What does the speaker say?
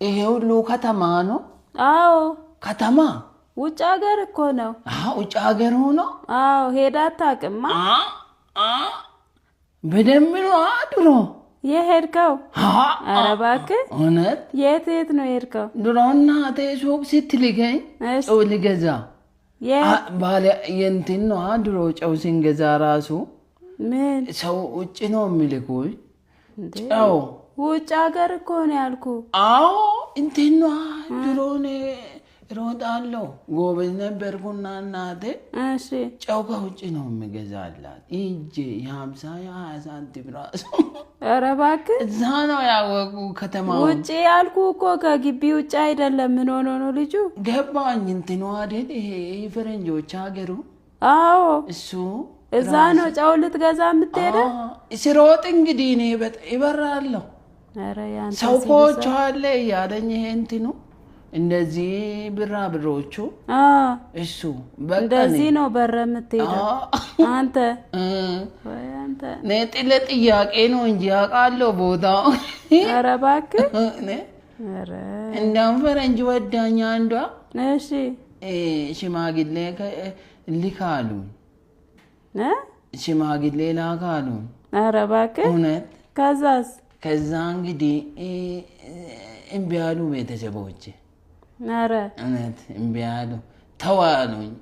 ይሄ ሁሉ ከተማ ነው? አዎ ከተማ ውጭ ሀገር እኮ ነው። ውጭ ሀገር ሆኖ? አዎ ሄዳ አታውቅማ? በደንብ ነው ድሮ የሄድከው? ኧረ እባክህ እውነት? የት ነው የሄድከው? ድሮ እናቴ ሱቅ ስትልከኝ ጨው ልገዛ ባለ የእንትን ነው ድሮ ጨው ስንገዛ ራሱ ምን ሰው ውጭ ነው የሚልኩኝ ጨው። ውጭ ሀገር እኮ ነው ያልኩህ። አዎ እንትን ነው ድሮ እሮጣለሁ ጎበዝ ነበርኩና እናቴ እሺ ጨው ከውጭ ነው የምገዛላት እንጂ የ50 ሳንቲም ራሱ። ኧረ እባክህ እዛ ነው ያወቁ ከተማው። ውጭ ያልኩህ እኮ ከግቢ ውጭ አይደለም። ምን ሆኖ ነው ልጁ? ገባኝ እንትኑ አይደል ይሄ ፈረንጆች ሀገሩ። አዎ እሱ እዛ ነው ጨው ልትገዛ የምትሄደው? ስሮጥ እንግዲህ እኔ ይበራለሁ። ኧረ ያንተ ሰው ኮች አለ ያለኝ ይሄ እንትኑ እንደዚህ ብሮቹ እሱ በቃ እንደዚህ ነው በር የምትሄደው አንተ? ወይ አንተ ነጥለ ጥያቄ ነው እንጂ አውቃለሁ ቦታው። ኧረ እባክህ ኧረ እንደውም ፈረንጅ ወዳኛ አንዷ እሺ ሽማግሌ ልካሉ ሽማግሌ ላካሉ። ኧረ እባክህ እውነት? ከዛ እንግዲህ እምቢ አሉ ቤተሰቦቼ። ኧረ እውነት እምቢ አሉ ተዋሉኝ።